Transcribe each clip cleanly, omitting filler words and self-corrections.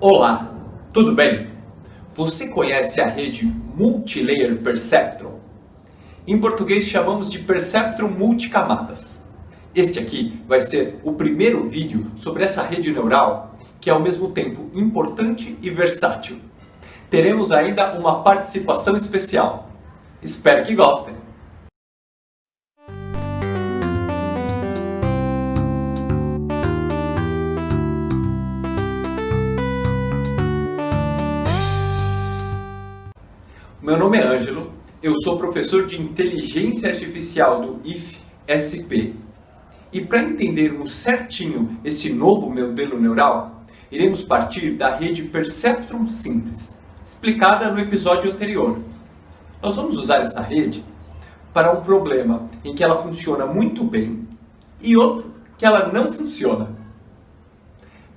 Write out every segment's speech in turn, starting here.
Olá, tudo bem? Você conhece a rede Multilayer Perceptron? Em português chamamos de Perceptron multicamadas. Este aqui vai ser o primeiro vídeo sobre essa rede neural que é ao mesmo tempo importante e versátil. Teremos ainda uma participação especial. Espero que gostem! Meu nome é Ângelo, eu sou professor de Inteligência Artificial do IFSP. E para entendermos certinho esse novo modelo neural, iremos partir da rede Perceptron simples, explicada no episódio anterior. Nós vamos usar essa rede para um problema em que ela funciona muito bem e outro que ela não funciona.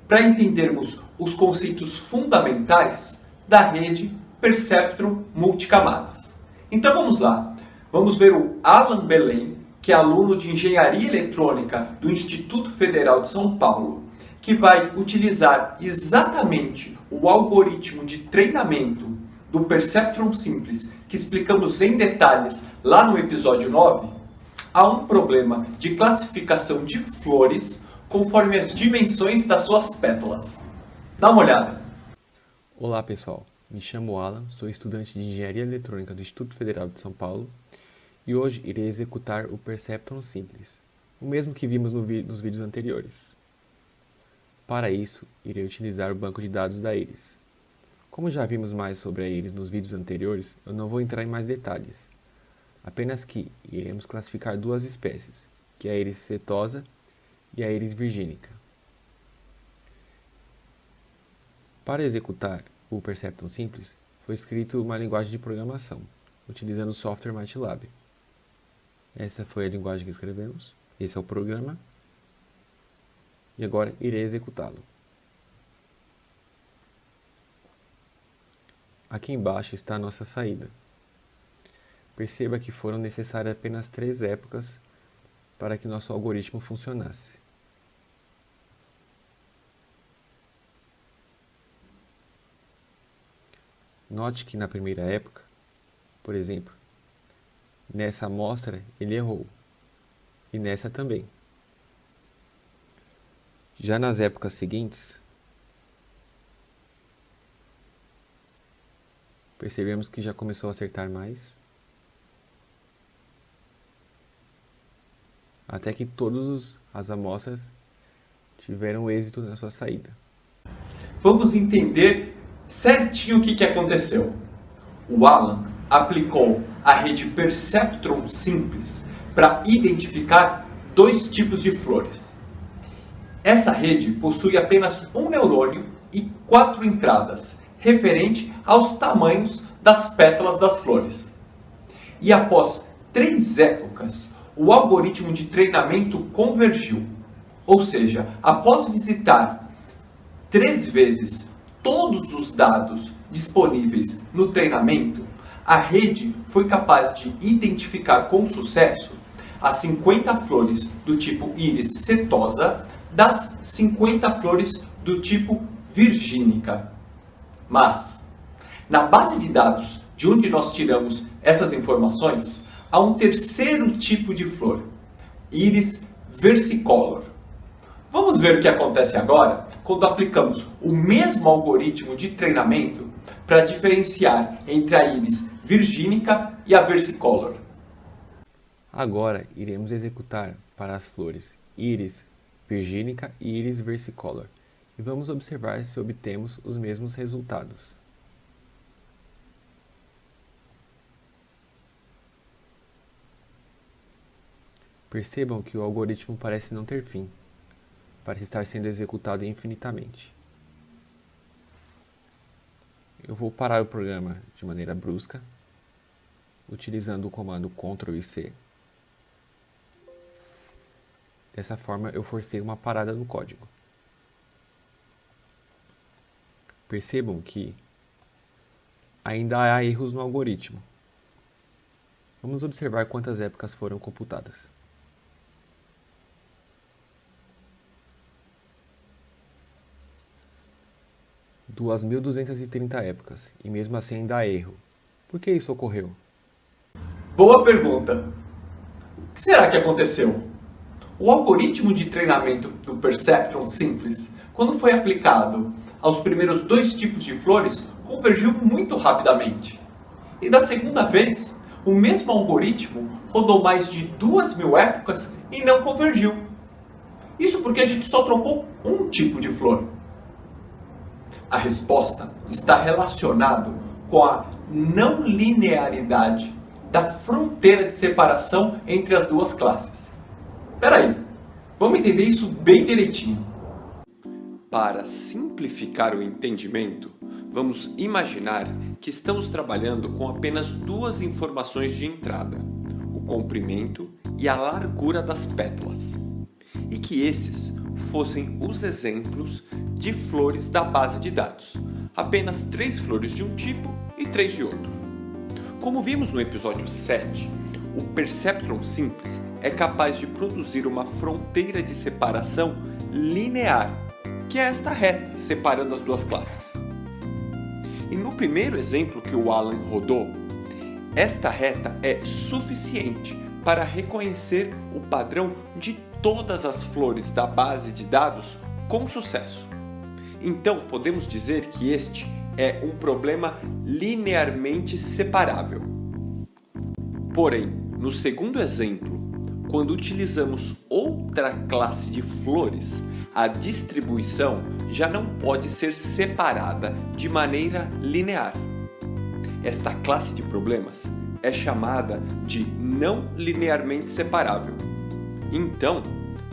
Para entendermos os conceitos fundamentais da rede Perceptron multicamadas. Então vamos lá. Vamos ver o Alan Belém, que é aluno de Engenharia Eletrônica do Instituto Federal de São Paulo, que vai utilizar exatamente o algoritmo de treinamento do Perceptron simples, que explicamos em detalhes lá no episódio 9, a um problema de classificação de flores conforme as dimensões das suas pétalas. Dá uma olhada. Olá pessoal, me chamo Alan, sou estudante de Engenharia Eletrônica do Instituto Federal de São Paulo e hoje irei executar o Perceptron simples, o mesmo que vimos nos vídeos anteriores. Para isso, irei utilizar o banco de dados da Iris. Como já vimos mais sobre a Iris nos vídeos anteriores, eu não vou entrar em mais detalhes, apenas que iremos classificar duas espécies, que é a Iris setosa e a Iris virgínica. Para executar o Perceptron simples, foi escrito uma linguagem de programação, utilizando o software MATLAB. Essa foi a linguagem que escrevemos, esse é o programa, e agora irei executá-lo. Aqui embaixo está a nossa saída. Perceba que foram necessárias apenas 3 épocas para que nosso algoritmo funcionasse. Note que na primeira época, por exemplo, nessa amostra ele errou, e nessa também. Já nas épocas seguintes, percebemos que já começou a acertar mais, até que todas as amostras tiveram êxito na sua saída. Vamos entender certinho o que aconteceu. O Alan aplicou a rede Perceptron simples para identificar 2 tipos de flores. Essa rede possui apenas um neurônio e 4 entradas, referente aos tamanhos das pétalas das flores. E após 3 épocas, o algoritmo de treinamento convergiu. Ou seja, após visitar 3 vezes todos os dados disponíveis no treinamento, a rede foi capaz de identificar com sucesso as 50 flores do tipo Iris setosa das 50 flores do tipo virgínica. Mas, na base de dados de onde nós tiramos essas informações, há um terceiro tipo de flor, Iris versicolor. Vamos ver o que acontece agora quando aplicamos o mesmo algoritmo de treinamento para diferenciar entre a Iris virgínica e a versicolor. Agora iremos executar para as flores Iris virgínica e Iris versicolor e vamos observar se obtemos os mesmos resultados. Percebam que o algoritmo parece não ter fim, parece estar sendo executado infinitamente. Eu vou parar o programa de maneira brusca, utilizando o comando Ctrl e C. Dessa forma eu forcei uma parada no código. Percebam que ainda há erros no algoritmo. Vamos observar quantas épocas foram computadas. 2.230 épocas, e mesmo assim ainda há erro. Por que isso ocorreu? Boa pergunta. O que será que aconteceu? O algoritmo de treinamento do Perceptron simples, quando foi aplicado aos primeiros 2 tipos de flores, convergiu muito rapidamente. E da segunda vez, o mesmo algoritmo rodou mais de 2.000 épocas e não convergiu. Isso porque a gente só trocou um tipo de flor. A resposta está relacionada com a não linearidade da fronteira de separação entre as duas classes. Espera aí, vamos entender isso bem direitinho. Para simplificar o entendimento, vamos imaginar que estamos trabalhando com apenas 2 informações de entrada, o comprimento e a largura das pétalas, e que esses fossem os exemplos de flores da base de dados, apenas 3 flores de um tipo e 3 de outro. Como vimos no episódio 7, o Perceptron simples é capaz de produzir uma fronteira de separação linear, que é esta reta separando as duas classes. E no primeiro exemplo que o Alan rodou, esta reta é suficiente para reconhecer o padrão de todas as flores da base de dados com sucesso. Então podemos dizer que este é um problema linearmente separável. Porém, no segundo exemplo, quando utilizamos outra classe de flores, a distribuição já não pode ser separada de maneira linear. Esta classe de problemas é chamada de não linearmente separável. Então,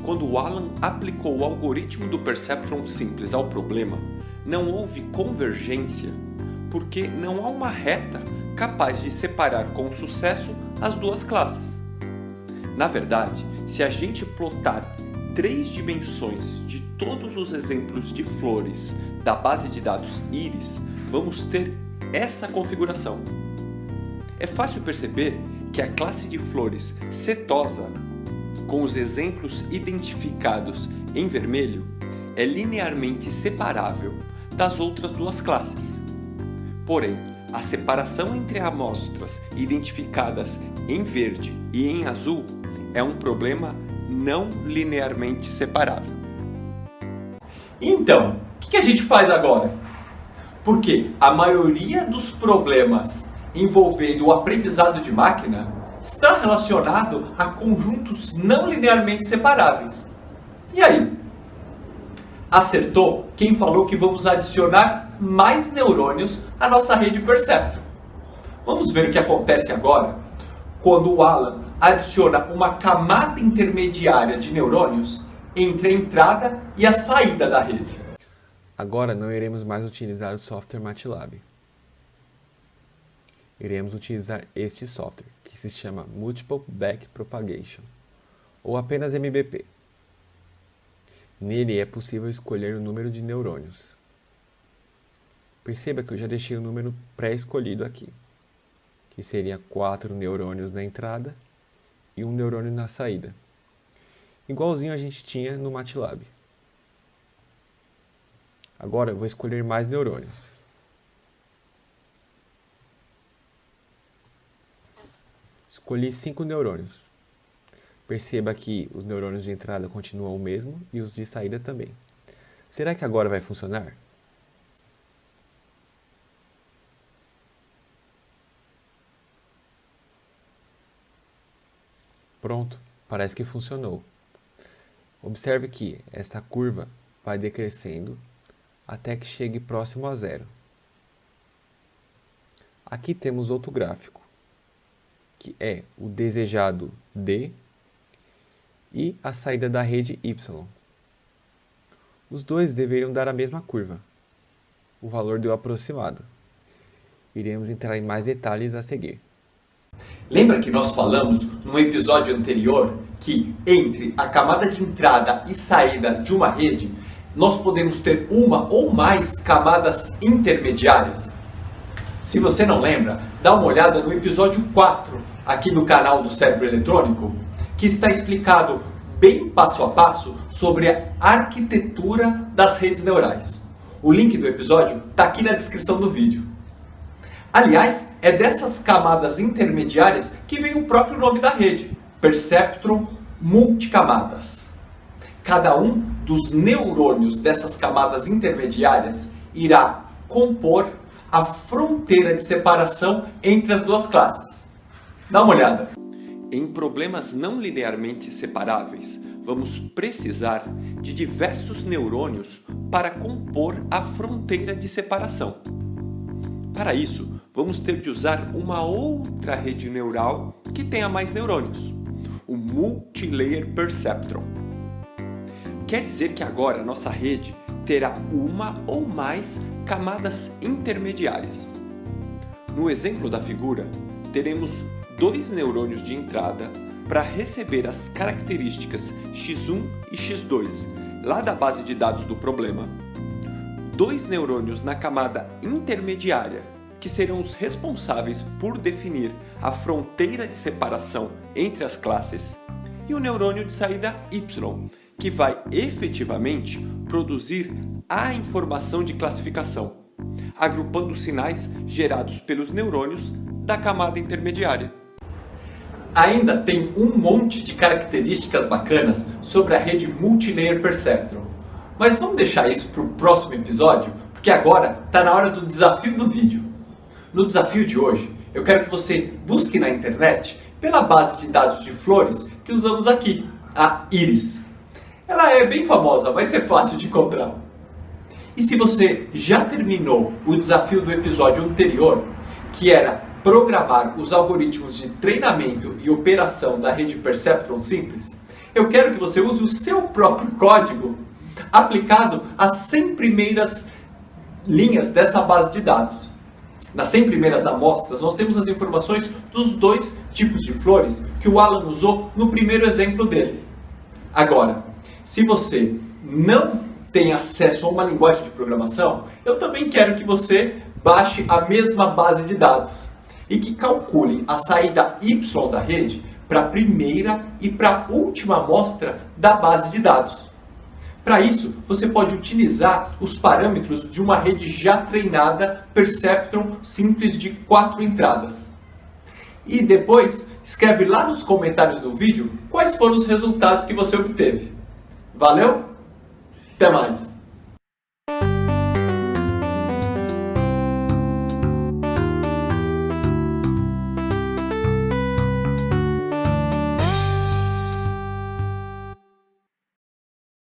quando o Alan aplicou o algoritmo do Perceptron simples ao problema, não houve convergência, porque não há uma reta capaz de separar com sucesso as duas classes. Na verdade, se a gente plotar 3 dimensões de todos os exemplos de flores da base de dados íris, vamos ter essa configuração. É fácil perceber que a classe de flores setosa, com os exemplos identificados em vermelho, é linearmente separável das outras 2 classes. Porém, a separação entre amostras identificadas em verde e em azul é um problema não linearmente separável. Então, o que a gente faz agora? Porque a maioria dos problemas envolvendo o aprendizado de máquina está relacionado a conjuntos não linearmente separáveis. E aí? Acertou quem falou que vamos adicionar mais neurônios à nossa rede Perceptron. Vamos ver o que acontece agora quando o Alan adiciona uma camada intermediária de neurônios entre a entrada e a saída da rede. Agora não iremos mais utilizar o software MATLAB. Iremos utilizar este software, que se chama Multiple Backpropagation, ou apenas MBP. Nele é possível escolher o número de neurônios. Perceba que eu já deixei o número pré-escolhido aqui, que seria 4 neurônios na entrada e 1 neurônio na saída, igualzinho a gente tinha no MATLAB. Agora eu vou escolher mais neurônios. Escolhi 5 neurônios. Perceba que os neurônios de entrada continuam o mesmo e os de saída também. Será que agora vai funcionar? Pronto, parece que funcionou. Observe que essa curva vai decrescendo até que chegue próximo a 0. Aqui temos outro gráfico, que é o desejado D e a saída da rede Y. Os dois deveriam dar a mesma curva. O valor deu aproximado. Iremos entrar em mais detalhes a seguir. Lembra que nós falamos no episódio anterior que entre a camada de entrada e saída de uma rede, nós podemos ter uma ou mais camadas intermediárias? Se você não lembra, dá uma olhada no episódio 4 aqui do canal do Cérebro Eletrônico, que está explicado bem passo a passo sobre a arquitetura das redes neurais. O link do episódio está aqui na descrição do vídeo. Aliás, é dessas camadas intermediárias que vem o próprio nome da rede, Perceptron Multicamadas. Cada um dos neurônios dessas camadas intermediárias irá compor a fronteira de separação entre as duas classes. Dá uma olhada. Em problemas não linearmente separáveis, vamos precisar de diversos neurônios para compor a fronteira de separação. Para isso, vamos ter de usar uma outra rede neural que tenha mais neurônios, o Multilayer Perceptron. Quer dizer que agora nossa rede terá uma ou mais camadas intermediárias. No exemplo da figura, teremos 2 neurônios de entrada para receber as características x1 e x2 lá da base de dados do problema, 2 neurônios na camada intermediária, que serão os responsáveis por definir a fronteira de separação entre as classes, e o neurônio de saída y, que vai efetivamente produzir a informação de classificação, agrupando os sinais gerados pelos neurônios da camada intermediária. Ainda tem um monte de características bacanas sobre a rede Multilayer Perceptron, mas vamos deixar isso para o próximo episódio, porque agora está na hora do desafio do vídeo. No desafio de hoje, eu quero que você busque na internet pela base de dados de flores que usamos aqui, a Iris. Ela é bem famosa, vai ser fácil de encontrar. E se você já terminou o desafio do episódio anterior, que era programar os algoritmos de treinamento e operação da rede Perceptron simples, eu quero que você use o seu próprio código aplicado às 100 primeiras linhas dessa base de dados. Nas 100 primeiras amostras, nós temos as informações dos 2 tipos de flores que o Alan usou no primeiro exemplo dele. Agora, se você não tem acesso a uma linguagem de programação, eu também quero que você baixe a mesma base de dados e que calcule a saída y da rede para a primeira e para a última amostra da base de dados. Para isso, você pode utilizar os parâmetros de uma rede já treinada Perceptron simples de 4 entradas. E depois, escreve lá nos comentários do vídeo quais foram os resultados que você obteve. Valeu? Até mais!